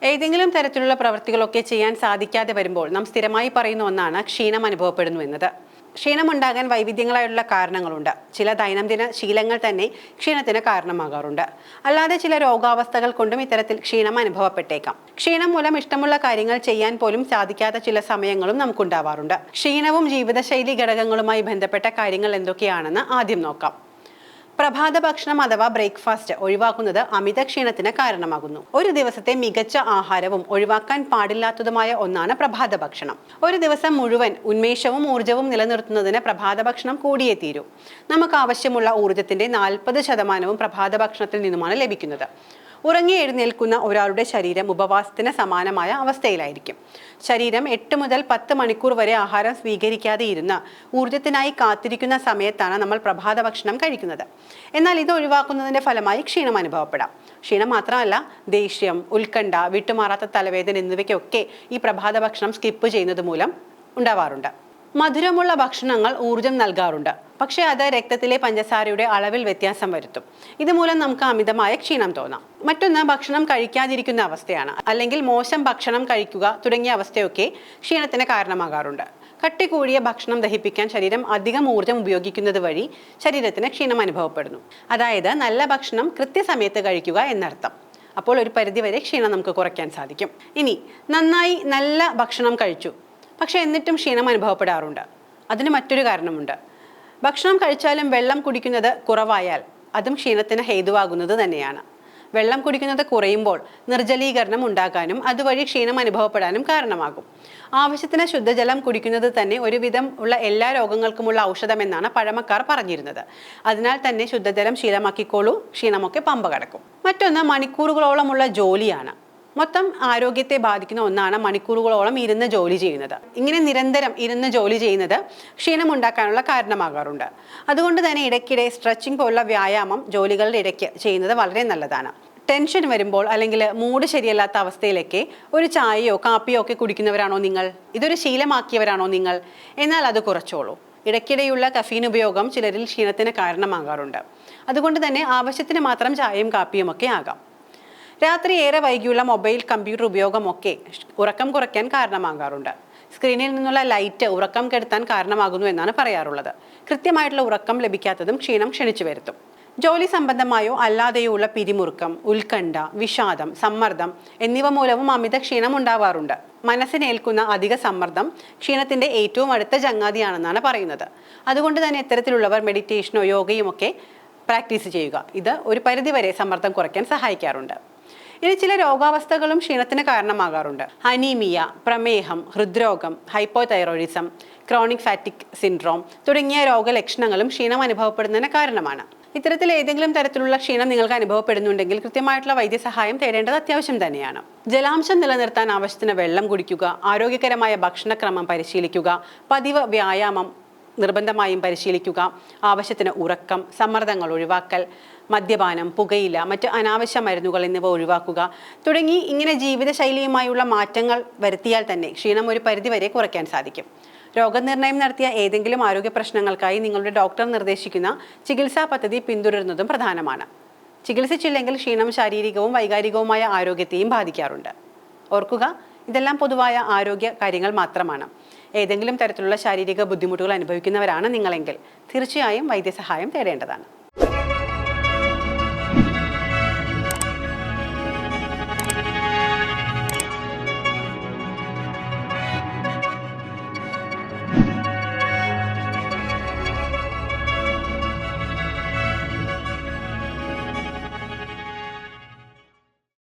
ഏതെങ്കിലും തരത്തിലുള്ള പ്രവൃത്തികളൊക്കെ ചെയ്യാൻ സാധിക്കാതെ വരുമ്പോൾ നാം സ്ഥിരമായി പറയുന്ന ഒന്നാണ് ക്ഷീണം അനുഭവപ്പെടുന്നു എന്നത്. ക്ഷീണമുണ്ടാകാൻ വൈവിധ്യങ്ങളായുള്ള കാരണങ്ങളുണ്ട്. ചില ദൈനംദിന ശീലങ്ങൾ തന്നെ ക്ഷീണത്തിന് കാരണമാകാറുണ്ട്. അല്ലാതെ ചില രോഗാവസ്ഥകൾ കൊണ്ടും ഇത്തരത്തിൽ ക്ഷീണം അനുഭവപ്പെട്ടേക്കാം. ക്ഷീണം മൂലം ഇഷ്ടമുള്ള കാര്യങ്ങൾ ചെയ്യാൻ പോലും സാധിക്കാത്ത ചില സമയങ്ങളും നമുക്കുണ്ടാവാറുണ്ട്. ക്ഷീണവും ജീവിതശൈലി ഘടകങ്ങളുമായി ബന്ധപ്പെട്ട കാര്യങ്ങൾ എന്തൊക്കെയാണെന്ന് ആദ്യം നോക്കാം. പ്രഭാത ഭക്ഷണം അഥവാ ബ്രേക്ക്ഫാസ്റ്റ് ഒഴിവാക്കുന്നത് അമിത ക്ഷീണത്തിന് കാരണമാകുന്നു. ഒരു ദിവസത്തെ മികച്ച ആഹാരവും ഒഴിവാക്കാൻ പാടില്ലാത്തതുമായ ഒന്നാണ് പ്രഭാത ഭക്ഷണം. ഒരു ദിവസം മുഴുവൻ ഉന്മേഷവും ഊർജ്ജവും നിലനിർത്തുന്നതിന് പ്രഭാത ഭക്ഷണം കൂടിയേ തീരൂ. നമുക്ക് ആവശ്യമുള്ള ഊർജ്ജത്തിന്റെ 40% പ്രഭാത ഭക്ഷണത്തിൽ നിന്നുമാണ് ലഭിക്കുന്നത്. ഉറങ്ങി എഴുന്നേൽക്കുന്ന ഒരാളുടെ ശരീരം ഉപവാസത്തിന് സമാനമായ അവസ്ഥയിലായിരിക്കും. ശരീരം 8 മുതൽ 10 മണിക്കൂർ വരെ ആഹാരം സ്വീകരിക്കാതെ ഇരുന്ന് ഊർജ്ജത്തിനായി കാത്തിരിക്കുന്ന സമയത്താണ് നമ്മൾ പ്രഭാത ഭക്ഷണം കഴിക്കുന്നത്. എന്നാൽ ഇത് ഒഴിവാക്കുന്നതിന്റെ ഫലമായി ക്ഷീണം അനുഭവപ്പെടാം. ക്ഷീണം മാത്രമല്ല, ദേഷ്യം, ഉത്കണ്ഠ, വിട്ടുമാറാത്ത തലവേദന എന്നിവയ്ക്കൊക്കെ ഈ പ്രഭാത ഭക്ഷണം സ്കിപ്പ് ചെയ്യുന്നത് മൂലം ഉണ്ടാവാറുണ്ട്. മധുരമുള്ള ഭക്ഷണങ്ങൾ ഊർജ്ജം നൽകാറുണ്ട്, പക്ഷേ അത് രക്തത്തിലെ പഞ്ചസാരയുടെ അളവിൽ വ്യത്യാസം വരുത്തും. ഇതുമൂലം നമുക്ക് അമിതമായ ക്ഷീണം തോന്നാം. മറ്റൊന്ന് ഭക്ഷണം കഴിക്കാതിരിക്കുന്ന അവസ്ഥയാണ്, അല്ലെങ്കിൽ മോശം ഭക്ഷണം കഴിക്കുക തുടങ്ങിയ അവസ്ഥയൊക്കെ ക്ഷീണത്തിന് കാരണമാകാറുണ്ട്. കട്ടി കൂടിയ ഭക്ഷണം ദഹിപ്പിക്കാൻ ശരീരം അധികം ഊർജ്ജം ഉപയോഗിക്കുന്നത് വഴി ശരീരത്തിന് ക്ഷീണം അനുഭവപ്പെടുന്നു. അതായത് നല്ല ഭക്ഷണം കൃത്യസമയത്ത് കഴിക്കുക എന്നർത്ഥം. അപ്പോൾ ഒരു പരിധിവരെ ക്ഷീണം നമുക്ക് കുറയ്ക്കാൻ സാധിക്കും. ഇനി നന്നായി നല്ല ഭക്ഷണം കഴിച്ചു, പക്ഷെ എന്നിട്ടും ക്ഷീണം അനുഭവപ്പെടാറുണ്ട്. അതിന് മറ്റൊരു കാരണമുണ്ട്. ഭക്ഷണം കഴിച്ചാലും വെള്ളം കുടിക്കുന്നത് കുറവായാൽ അതും ക്ഷീണത്തിന് ഹേതുവാകുന്നത് തന്നെയാണ്. വെള്ളം കുടിക്കുന്നത് കുറയുമ്പോൾ നിർജ്ജലീകരണം ഉണ്ടാകാനും അതുവഴി ക്ഷീണം അനുഭവപ്പെടാനും കാരണമാകും. ആവശ്യത്തിന് ശുദ്ധജലം കുടിക്കുന്നത് തന്നെ ഒരുവിധം ഉള്ള എല്ലാ രോഗങ്ങൾക്കുമുള്ള ഔഷധമെന്നാണ് പഴമക്കാർ പറഞ്ഞിരുന്നത്. അതിനാൽ തന്നെ ശുദ്ധജലം ശീലമാക്കിക്കോളൂ, ക്ഷീണമൊക്കെ പമ്പ കടക്കും. മറ്റൊന്ന് മണിക്കൂറുകളോളമുള്ള ജോലിയാണ്. മൊത്തം ആരോഗ്യത്തെ ബാധിക്കുന്ന ഒന്നാണ് മണിക്കൂറുകളോളം ഇരുന്ന് ജോലി ചെയ്യുന്നത്. ഇങ്ങനെ നിരന്തരം ഇരുന്ന് ജോലി ചെയ്യുന്നത് ക്ഷീണം ഉണ്ടാക്കാനുള്ള കാരണമാകാറുണ്ട്. അതുകൊണ്ട് തന്നെ ഇടയ്ക്കിടെ സ്ട്രെച്ചിങ് പോലുള്ള വ്യായാമം ജോലികളുടെ ഇടയ്ക്ക് ചെയ്യുന്നത് വളരെ നല്ലതാണ്. ടെൻഷൻ വരുമ്പോൾ അല്ലെങ്കിൽ മൂഡ് ശരിയല്ലാത്ത അവസ്ഥയിലൊക്കെ ഒരു ചായയോ കാപ്പിയോ ഒക്കെ കുടിക്കുന്നവരാണോ നിങ്ങൾ? ഇതൊരു ശീലമാക്കിയവരാണോ നിങ്ങൾ? എന്നാൽ അത് കുറച്ചോളൂ. ഇടയ്ക്കിടെയുള്ള കഫീൻ ഉപയോഗം ചിലരിൽ ക്ഷീണത്തിന് കാരണമാകാറുണ്ട്. അതുകൊണ്ട് തന്നെ ആവശ്യത്തിന് മാത്രം ചായയും കാപ്പിയും ഒക്കെ ആകാം. രാത്രി ഏറെ വൈകിയുള്ള മൊബൈൽ, കമ്പ്യൂട്ടർ ഉപയോഗമൊക്കെ ഉറക്കം കുറയ്ക്കാൻ കാരണമാകാറുണ്ട്. സ്ക്രീനിൽ നിന്നുള്ള ലൈറ്റ് ഉറക്കം കെടുത്താൻ കാരണമാകുന്നു എന്നാണ് പറയാറുള്ളത്. കൃത്യമായിട്ടുള്ള ഉറക്കം ലഭിക്കാത്തതും ക്ഷീണം ക്ഷണിച്ചു വരുത്തും. ജോലി സംബന്ധമായോ അല്ലാതെയോ ഉള്ള പിരിമുറുക്കം, ഉത്കണ്ഠ, വിഷാദം, സമ്മർദ്ദം എന്നിവ മൂലവും അമിത ക്ഷീണം ഉണ്ടാവാറുണ്ട്. മനസ്സിനേൽക്കുന്ന അധിക സമ്മർദ്ദം ക്ഷീണത്തിന്റെ ഏറ്റവും അടുത്ത ചങ്ങാതിയാണെന്നാണ് പറയുന്നത്. അതുകൊണ്ട് തന്നെ ഇത്തരത്തിലുള്ളവർ മെഡിറ്റേഷനോ യോഗയും ഒക്കെ പ്രാക്ടീസ് ചെയ്യുക. ഇത് ഒരു പരിധിവരെ സമ്മർദ്ദം കുറയ്ക്കാൻ സഹായിക്കാറുണ്ട്. ഇനി ചില രോഗാവസ്ഥകളും ക്ഷീണത്തിന് കാരണമാകാറുണ്ട്. അനീമിയ, പ്രമേഹം, ഹൃദ്രോഗം, ഹൈപ്പോതൈറോയിഡിസം, ക്രോണിക് ഫാറ്റിക് സിൻഡ്രോം തുടങ്ങിയ രോഗലക്ഷണങ്ങളും ക്ഷീണം അനുഭവപ്പെടുന്നതിന് കാരണമാണ്. ഇത്തരത്തിൽ ഏതെങ്കിലും തരത്തിലുള്ള ക്ഷീണം നിങ്ങൾക്ക് അനുഭവപ്പെടുന്നുണ്ടെങ്കിൽ കൃത്യമായിട്ടുള്ള വൈദ്യസഹായം തേടേണ്ടത് അത്യാവശ്യം തന്നെയാണ്. ജലാംശം നിലനിർത്താൻ ആവശ്യത്തിന് വെള്ളം കുടിക്കുക, ആരോഗ്യകരമായ ഭക്ഷണക്രമം പരിശീലിക്കുക, പതിവ് വ്യായാമം നിർബന്ധമായും പരിശീലിക്കുക, ആവശ്യത്തിന് ഉറക്കം, സമ്മർദ്ദങ്ങൾ ഒഴിവാക്കൽ, മദ്യപാനം, പുകയില, മറ്റ് അനാവശ്യ മരുന്നുകൾ എന്നിവ ഒഴിവാക്കുക തുടങ്ങി ഇങ്ങനെ ജീവിതശൈലിയുമായുള്ള മാറ്റങ്ങൾ വരുത്തിയാൽ തന്നെ ക്ഷീണം ഒരു പരിധിവരെ കുറയ്ക്കാൻ സാധിക്കും. രോഗനിർണയം നടത്തിയ ഏതെങ്കിലും ആരോഗ്യ പ്രശ്നങ്ങൾക്കായി നിങ്ങളുടെ ഡോക്ടർ നിർദ്ദേശിക്കുന്ന ചികിത്സാ പദ്ധതി പിന്തുടരുന്നതും പ്രധാനമാണ്. ചികിത്സിച്ചില്ലെങ്കിൽ ക്ഷീണം ശാരീരികവും വൈകാരികവുമായ ആരോഗ്യത്തെയും ബാധിക്കാറുണ്ട്. ഓർക്കുക, ഇതെല്ലാം പൊതുവായ ആരോഗ്യ കാര്യങ്ങൾ മാത്രമാണ്. ഏതെങ്കിലും തരത്തിലുള്ള ശാരീരിക ബുദ്ധിമുട്ടുകൾ അനുഭവിക്കുന്നവരാണ് നിങ്ങളെങ്കിൽ തീർച്ചയായും വൈദ്യസഹായം തേടേണ്ടതാണ്.